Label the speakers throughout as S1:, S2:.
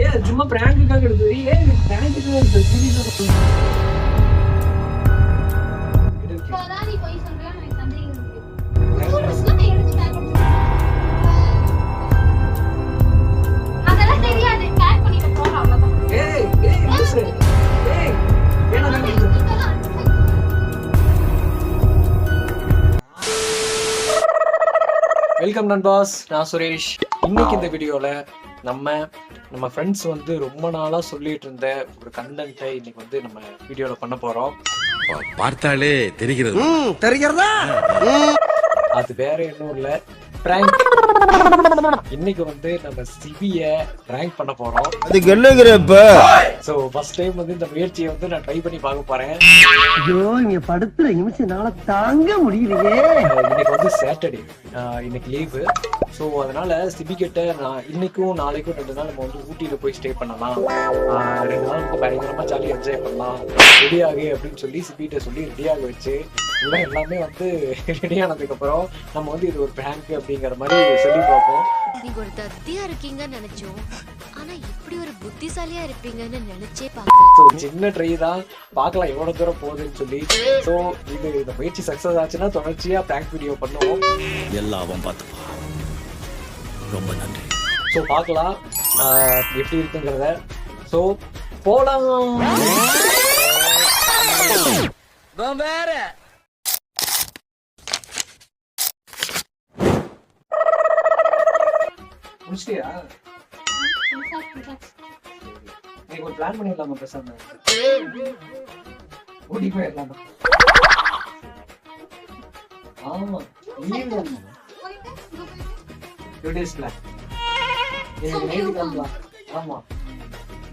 S1: ஏன் சும்மா பிராங்குக்காக எடுத்து ஏன் பிராங்குக்காக எடுத்து சீரியஸா சொல்லுங்க. வெல்கம் நண்பாஸ், நான் சுரேஷ். இன்னைக்கு இந்த வீடியோல நம்ம ஃப்ரெண்ட்ஸ் வந்து ரொம்ப நாளா சொல்லிட்டு இருந்த ஒரு கண்டென்ட்டை இன்னைக்கு வந்து நம்ம வீடியோல பண்ண போறோம்.
S2: பார்த்தாலே தெரிகிறதா?
S1: அது வேற இன்னும் இல்ல, பிராங்க். இன்னைக்கு வந்து நம்ம சிபிய பிராங்க் பண்ண போறோம்.
S3: அதுக்கு என்னங்கறப்ப
S1: சோ ஃபர்ஸ்ட் டைம் வந்து இந்த முயற்சியை வந்து நான் ட்ரை பண்ணி பார்க்க போறேன்.
S4: ஐயோ, இங்க படுத்துற நிமிஷம்னால தாங்க முடியலையே.
S1: இன்னைக்கு வந்து சாட்டர்டே, இன்னைக்கு லீவு. ஸோ அதனால சிபி கிட்ட நான் இன்னைக்கும் நாளைக்கும் 2 நாள் நம்ம வந்து ஊட்டியில போய் ஸ்டே பண்ணலாம், 2 நாள் வந்து பயங்கரமா ஜாலியாக என்ஜாய் பண்ணலாம், ரெடி ஆகு அப்படின்னு சொல்லி சிபிகிட்ட சொல்லி ரெடியாக வச்சு எல்லாமே வந்து ரெடி ஆனதுக்கு அப்புறம் நம்ம வந்து இது ஒரு பிராங்க் அப்படிங்கிற மாதிரி சொல்லி பார்ப்போம்.
S5: நீங்க ஒரு தத்தியா இருக்கீங்கன்னு நினைச்சோம், ஆனா இப்படி ஒரு புத்திசாலியா இருப்பீங்கன்னு நினைச்சே பார்க்கல.
S1: ஸோ சின்ன ட்ரை தான், பார்க்கலாம் எவ்வளவு தூரம் போகுதுன்னு சொல்லி. ஸோ இந்த முயற்சி சக்சஸ் ஆச்சுன்னா தொடர்ச்சியா பிராங்க் வீடியோ பண்ணுவோம்.
S2: எல்லாவும் பார்த்துப்பா. ரொம்ப நன்றி.
S1: ஸோ பார்க்கலாம் எப்படி இருக்குங்கிறத. ஸோ போலாம்.
S4: வேற
S1: முடிச்சிட்டியா? நீங்க ஒரு பிளான் பண்ணிடலாமா? பேசாம ஓடி போயிடலாமா? ஆமா, லீவு 2 days பிளான். இன்னைக்கு நைட்டு கிளம்பலாம். ஆமா,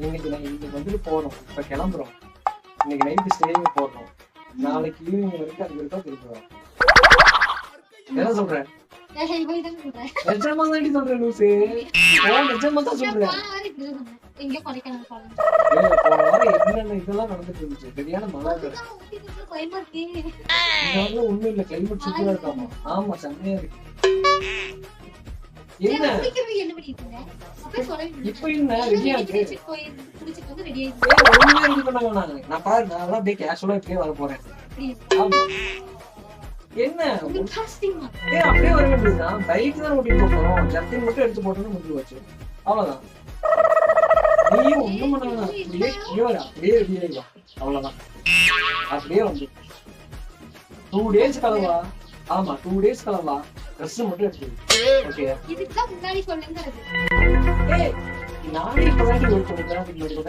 S1: இன்னைக்கு வந்துட்டு போகணும். இப்ப கிளம்புறோம். இன்னைக்கு நைட்டு ஸ்டேவே போடணும். நாளைக்கு ஈவினிங் வரைக்கும் அங்க இருக்கா திருப்பி வரோம். என்ன சொல்றேன்? நிஜமா தான் சொல்றேன் லூசு. நிஜமா தான் சொல்றேன். என்னென்ன இதெல்லாம் நடந்துட்டு இருந்துச்சு. சரியான மழை ஒண்ணும் இல்ல, கிளைமேட் சூப்பரா இருக்காமா. ஆமா, செம்மையா இருக்கு. என்ன இப்ப என்ன ரெடியா இருக்கு? ஒண்ணுமே ரெடி பண்ணாங்க. நான் பாரு, நான் அப்படியே கேஷுவலா இப்படியே வர போறேன். ஆமா, என்ன அப்படியே வர வேண்டியதுதான். பைக் தான் ஓட்டிட்டு போறோம். ஜர்க்கின் மட்டும் எடுத்து போட்டோம்னு முடிஞ்சு வச்சு, அவ்வளவுதான். நீயும் ஒண்ணும் பண்ண அப்படியே ரெடி ஆயிடும், அவ்வளவுதான். அப்படியே வந்து 2 days கிளம்பா. ஆமா, 2 days கிளம்பா. ட்ரெஸ் மட்டும் எடுத்து ஓகே. நானே இப்பதான்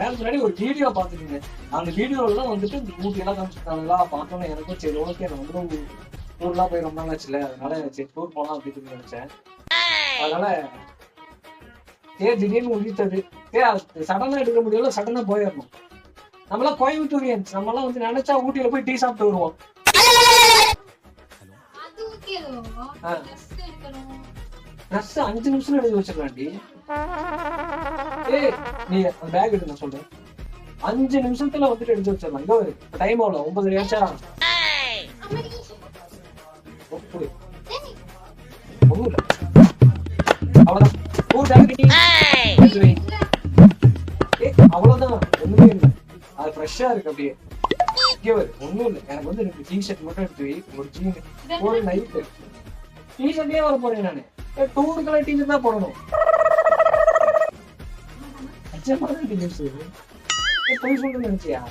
S1: முன்னாடி ஒரு வீடியோ பாத்துருக்கீங்க. அந்த வீடியோல எல்லாம் வந்துட்டு இந்த ஊட்டி எல்லாம் காமிச்சிருக்காங்களா பார்த்தோன்னே எனக்கும் சரி ஓகே, நான் வந்து டூர்லாம் போய் ரொம்ப நாள் ஆச்சுல, அதனால சரி டூர் போலாம் அப்படின்னு நினைச்சேன். அதனால திடீர்னு உதித்தது. சடனா எடுக்க முடியல, சடனா போயிடணும். நம்மளாம் கோயம்புத்தூரியன்ஸ், நம்மளாம் வந்து நினைச்சா ஊட்டியில போய் டீ சாப்பிட்டு வருவோம். ட்ரெஸ் 5 நிமிஷம் எடுத்து வச்சிருக்காண்டி. நீ பேக் எடுத்து நான் சொல்றேன், 5 நிமிஷத்துல வந்துட்டு எடுத்து வச்சிடலாம். இங்க ஒரு டைம் அவ்வளோ 9 ஆச்சா? அவ்வளவுதான், ஒண்ணுமே இல்லை. அது ஃப்ரெஷ்ஷா இருக்கு அப்படியே. ஒண்ணும் இல்லை, எனக்கு வந்து 2 டிஷர்ட் மட்டும் எடுத்து வை. ஒரு ஜீன், ஒரு நைட்டு டிஷர்ட்லயே வர போறேன் நானு. டூருக்கெல்லாம் டிஷர்ட் தான் போடணும். போய் சொல்றது நினைச்சியா?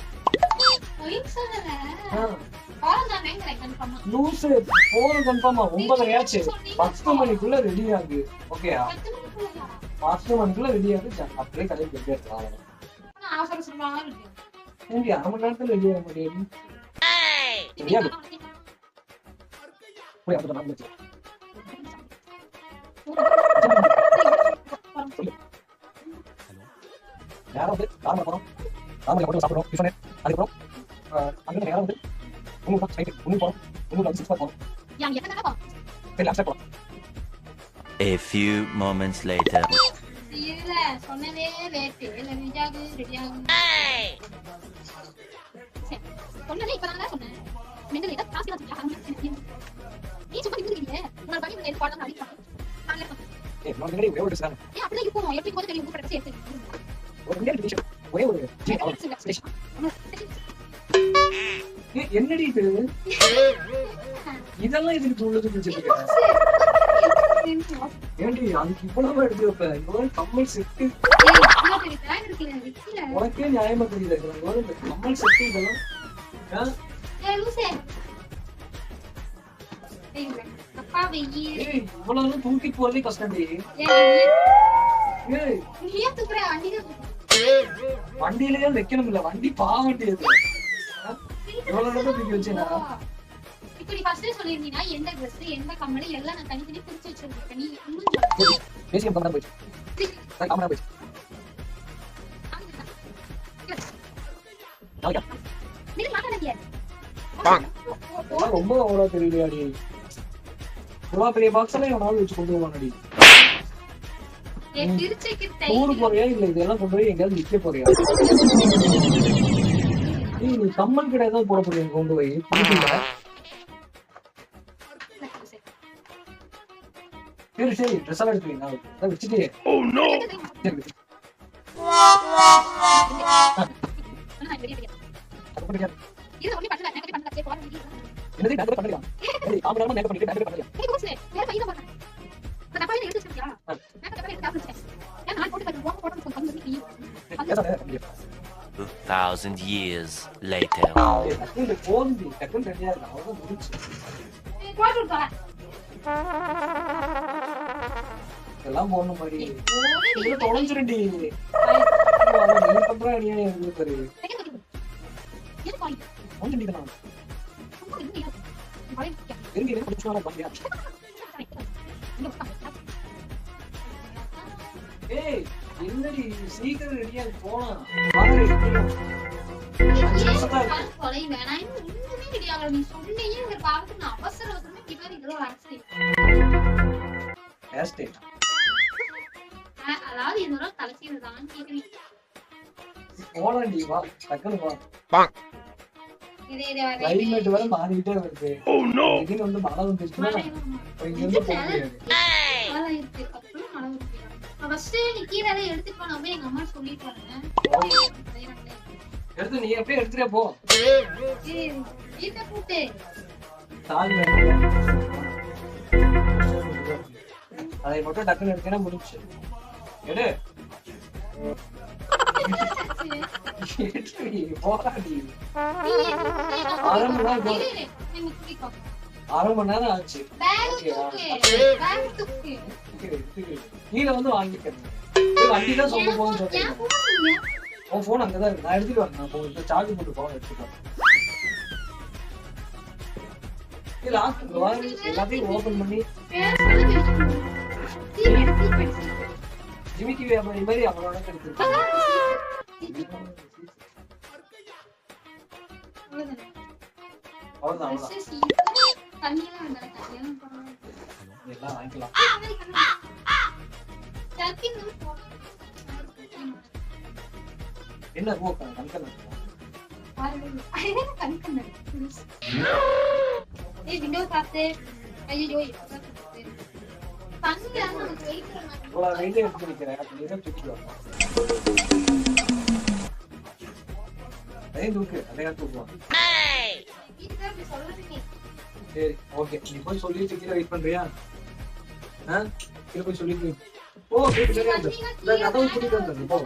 S1: லூசு, போன கன்ஃபார்மா 9 ஆச்சு. 10 மணிக்குள்ள ரெடி ஆகுது. ஓகேயா? 10 மணிக்குள்ள ரெடி ஆகுது. அப்படியே கடையில் போய் எடுத்துக்கலாம். நீங்க 1/2 மணி நேரத்துல ரெடி ஆக முடியாது. போய் அப்பதான் நான் வச்சு யாராவது காரணம் போறோம். ராமல மட்டும் சாப்பிடுறோம். டிஃபன் அதுக்கப்புறம் அங்கே யாராவது உங்களுக்கு சைட் உங்களுக்கு போறோம். உங்களுக்கு 6 போறோம். சரி, லாஸ்ட் போறோம்.
S6: A few moments later.
S7: இல்ல சொன்னதே லேட் இல்ல, நிஜாகு ரெடியாகு. சரி, சொன்னதே இப்பதான் சொன்னேன். மெண்டல் இத காசு தான் சொல்லியா? நீ சும்மா நின்னுட்டீங்க. நான் பண்ணி என்ன பாடம் அடிப்பேன். நான்
S1: நான் ரெடி ஒரே ஒரு சார்.
S7: அப்படியே இப்போ எப்படி போறது தெரியும். கூப்பிட்டு சேர்த்து
S1: ஒரு இந்தியன் டிஷ் ஒரே ஒரு என்னடி இது இதெல்லாம் இதுக்கு உள்ளது வச்சிருக்க ஏன்டி அதுக்கு இவ்வளவு எடுத்து வைப்ப இவ்வளவு கம்மல் செட்டு உனக்கே நியாயமா தெரியல இவ்வளவு இந்த கம்மல் செட்டு இதெல்லாம் இவ்வளவு தூக்கி போறதே கஷ்டம் வண்டியிலேயே வைக்கணும் இல்ல வண்டி பாவண்டி அது எவ்வளவு தூக்கி வச்சேனா
S7: இப்படி ஃபர்ஸ்டே சொல்லிருந்தீனா எந்த Dress எந்த கம்பெனி எல்லாம் நான் தனித்தனி பிரிச்சு வச்சிருக்கேன் நீ இன்னும்
S1: பேசியம் பண்ணா போய் காமனா போய்
S7: நீங்க மாட்டாதீங்க
S1: ரொம்ப ஓவரா தெரியலையாடி இவ்வளவு பெரிய பாக்ஸ் எல்லாம் எவனாவது வச்சு கொண்டு போவானடி
S7: ஏன் பிரிச்சுக்கு
S1: டூர் போறியா இல்ல இதெல்லாம் கொண்டு போய் எங்கயாவது நிக்க போறியா நீ கம்மல் கடை தான் போட போறீங்க கொண்டு போய் சரி சரி ட்ரெஸ் எல்லாம் எடுத்துவீங்க அதை வச்சுட்டு
S6: Thousand years later.
S1: எல்லாம் போடணும் மாதிரி தொலைஞ்சிருண்டி பண்ற அணியா பாரு ஏய் என்னடி சீக்கிரம் ரெடியா போலாம் போலாண்டி வா டக்குனு வா கிளைமேட் வர மாறிக்கிட்டே வருது திடீர்னு வந்து மழை வந்துச்சுன்னா இங்க இருந்து போக முடியாது எடுத்து நீ அப்படியே எடுத்துட்டே போ அதை மட்டும் டக்குன்னு எடுத்தேன்னா முடிச்சு எடு போராடி அரை மணி நேரம் ஆச்சு கீழே வந்து வாங்கிக்கிறேன் வண்டிதான் சொல்ல போன்னு சொல்றேன் உன் போன் அங்கதான் இருக்கு நான் எடுத்துட்டு வரேன் நான் சார்ஜ் போட்டு போன் எடுத்துட்டு எல்லாத்தையும் ஓபன் பண்ணி ஜிமிக்கி வியாபாரி மாதிரி அவனோட எடுத்துருக்காங்க அவ்வளவுதான் எல்லாம் வாங்கிக்கலாம் என்ன போக்க கண்கண்ண எடுத்து வைக்கிறேன் அப்படின்னு தூக்கிட்டு வரணும் அதே தூக்கு அதையா தூக்குவான் சரி ஓகே நீ போய் சொல்லிட்டு கீழே வெயிட் பண்றியா கீழே போய் சொல்லிட்டு ஓ கதவு கூட்டிட்டு வந்துடுறேன் போ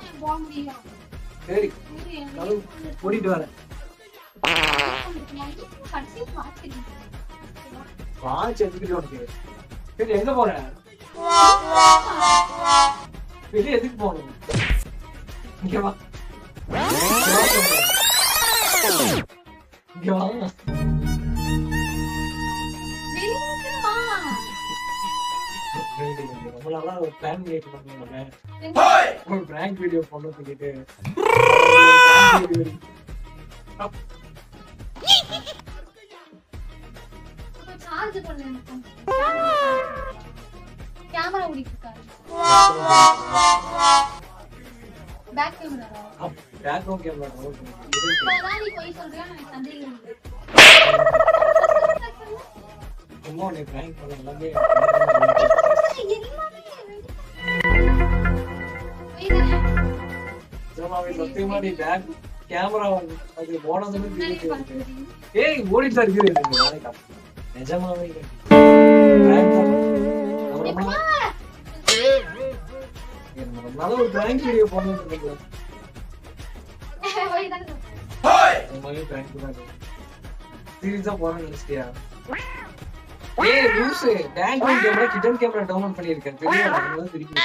S1: சரி கதவு கூட்டிட்டு வரேன் வாட்ச் எடுத்துக்கிட்டு உனக்கு சரி எங்க போறேன் வெளியே எதுக்கு போகணும் இங்க வா இங்க வா ரொம்ப நாளா ஒரு பிளான் கிரியேட் பண்ணீங்க ஒரு பிராங்க் வீடியோ பண்ண சொல்லிட்டு
S7: கேமரா ஓடிட்டு back camera
S1: background camera okay
S7: பராரி போய் சொல்றியா எனக்கு சந்தேகம் இருக்கு
S1: சும்மா நீ பிராங்க் பண்ண எல்லாமே நிஜமாவே சத்தியமா நீ பேக் கேமரா அது போனதுன்னு தெரியுது. ஏய் ஓடிட்டு இருக்குது நாளைக்கு நிஜமாவே நல்ல ஒரு பிராங்க் வீடியோ போனது சீரியஸா போறேன்னு நினைச்சிட்டியா? ஏய் லூசு bank camera kitten camera download பண்ணிருக்கேன் தெரியும் அதனால தெரியும்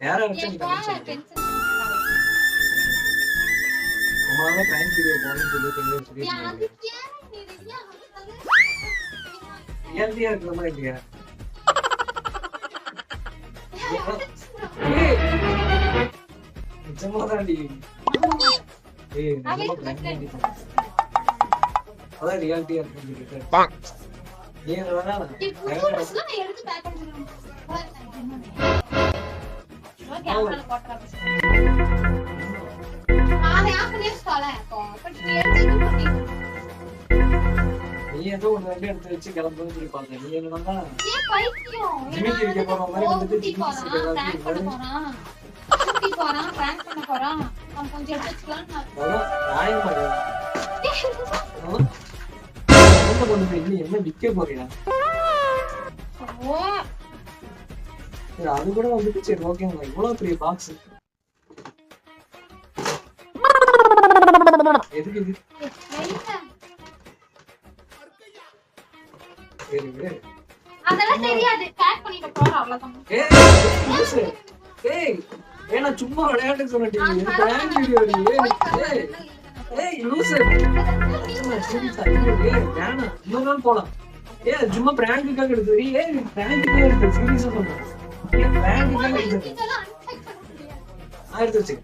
S1: யார வச்சு நீ கமெண்ட் உமால பிராங்க் வீடியோ போறேன்னு சொல்லி ஏன்டியா இருக்கிற மாதிரி இல்லையா? ஏய் நிஜமாதான்டி ஏய் நிஜமா பிராங்க் பண்ணிட்டேன் அதான் ரியாலிட்டியா இருக்கு ஏன் வேணா
S7: எடுத்து பேக் பண்ணிடுறேன் கேமரால போட்றா நான் யாருனே சொல்றேன் அப்ப நீ எடுத்து போட்டு
S1: நீ ஏதோ ஒரு ரெண்டு எடுத்து வச்சு கிளம்புன்னு சொல்லி பார்த்தேன் நீ என்னன்னா
S7: ஏன் பைத்தியம்
S1: ஜிமிக்கி இருக்க போற மாதிரி வந்துட்டு
S7: பிராங்க் பண்ண போறான் அவன் கொஞ்சம் எடுத்து வச்சுக்கலாம்
S1: நியாயமா என்ன பண்ணுது நீ என்ன விற்க போறியா? அது கூட வந்துட்டு சரி ஓகேங்க இவ்வளவு பெரிய பாக்ஸ் எதுக்கு இது சரி
S7: அதெல்லாம் தெரியாது பேக் பண்ணிட்டு போறோம் அவ்வளவுதான்.
S1: ஏய் ஏன்னா சும்மா விளையாட்டு சொன்னீங்க பிராங்க் வீடியோ ஏய் ஏய் லூசு வேணாம் இன்னொரு நாள் போலாம். ஏய் சும்மா பிராங்குக்காக எடுத்து ஏய் பிராங்குக்காக எடுத்து சீரியஸா சொல்றேன் பிராங்குக்காக எடுத்து
S7: இதெல்லாம் அன்பேக் பண்ண முடியாது.
S1: எடுத்து வச்சு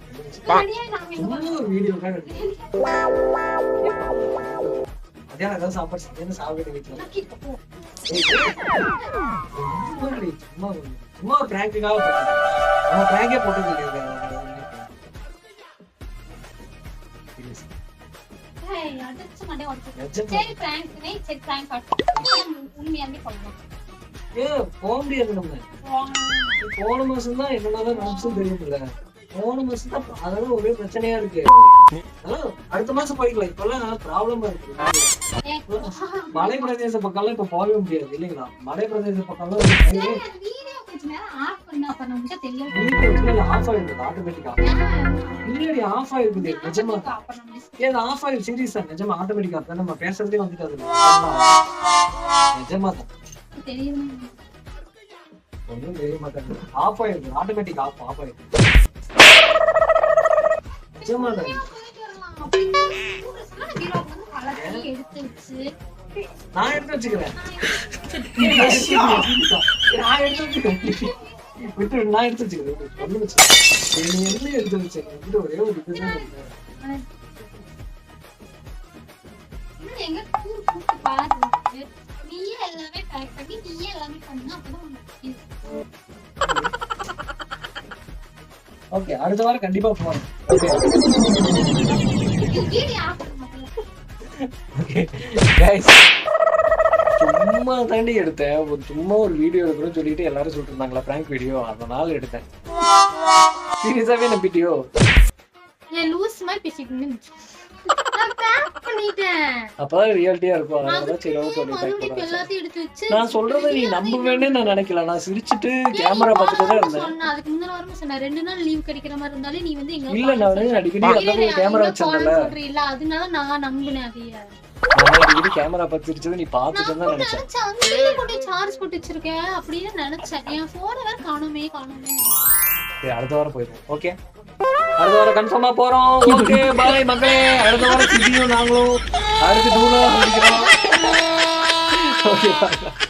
S1: சும்மா ஒரு வீடியோக்காக எடுத்து மத்தியானம் ஏதாவது சாப்பாடு செஞ்சு சாப்பிட்டு வீட்டுல சும்மா சும்மா ஒரு பிராங்குக்காக நம்ம பிராங்கே போட்டது இல்லையா?
S7: அடிச்சு மண்டே உடைச்சு சரி பிராங்க்னே சரி பிராங்க் உண்மையாவே பண்ணலாம்.
S1: ஏன் போக முடியாது நம்ம போன மாசம் தான் என்னதான் நினைச்சும் தெரியுமில்ல போன மாசம் தான் அதெல்லாம் ஒரே பிரச்சனையா இருக்கு. அடுத்த மாசம் போய்க்கலாம் இப்பெல்லாம் ப்ராப்ளமா இருக்கு. மலை பிரதேச பக்கம்லாம் இப்ப போகவே முடியாது இல்லைங்களா? மலை பிரதேச பக்கம்லாம் ஆஃப் ஆயிருக்கு ஆட்டோமேட்டிக்கா இல்லடி ஆஃப் ஆயிருக்குது நிஜமா ஏன் ஆஃப் ஆயிருக்கு சீரியஸா நிஜமா ஆட்டோமேட்டிக்கா நம்ம பேசுறதே வந்துட்டு அது நிஜமா தான் ஒன்னும் தெரிய மாட்டேங்குது ஆஃப் ஆயிருக்கு ஆட்டோமேட்டிக் ஆஃப் ஆயிருக்கு நிஜமா தான் நான் எடுத்து வச்சுக்கிறேன் நான் எடுத்து வச்சுக்கிறேன் விட்டு நான் எடுத்து வச்சுக்கிறேன் ஒண்ணு வச்சுக்கிறேன் நீ என்ன எடுத்து வச்சுக்கிறேன் ஒரே ஒரு இதுதான்
S7: நீயே எல்லாமே பேக் பண்ணி நீயே எல்லாமே பண்ணா அப்பதான்
S1: ஓகே அடுத்த வாரம் கண்டிப்பா போறோம். ஓகே गाइस சும்மா தாண்டி எடுத்தேன் சும்மா ஒரு வீடியோ எடுக்கணும்னு சொல்லிட்டு எல்லாரும் சொல்லிட்டு இருந்தாங்களா பிராங்க் வீடியோ அதனால எடுத்தேன். சீரியஸாவே நம்பிட்டியோ?
S7: ஏன் லூஸ் மாதிரி பேசிட்டு நான் பேக் பண்ணிட்டேன்
S1: அப்பதான் ரியாலிட்டியா இருக்கும் அதனால சரி ஓகே
S7: எல்லாத்தையும் எடுத்து வச்சு
S1: நான் சொல்றதை நீ நம்புவேன்னு நான் நினைக்கல நான் சிரிச்சிட்டு கேமரா பார்த்துட்டு தான் இருந்தேன்.
S7: சொன்னா அதுக்கு முந்தின வாரம் சொன்ன 2 நாள் லீவ் கிடைக்கிற மாதிரி இருந்தாலே நீ வந்து எங்க
S1: இல்ல நான் அடிக்கடி அந்த கேமரா வச்சிருந்தல
S7: சொல்றீல்ல அதனால நான் நம்பினேன் அதையே
S1: நான் அடிக்கடி கேமரா பார்த்து சிரிச்சது நீ பார்த்துட்டு தான் நினைச்சேன்.
S7: அங்க கூட சார்ஜ் போட்டு வச்சிருக்கேன் அப்படின்னு நினைச்சேன் என் போனை வேற காணோமே
S1: சரி அடுத்த வாரம் போயிடும் ஓகே அடுத்த வாரம் கன்ஃபார்மா போறோம். ஓகே பாய் மக்களே அடுத்த வாரம் சிட்டியும் நாங்களும் அடுத்து டூலா முடிக்கிறோம். Okay bye.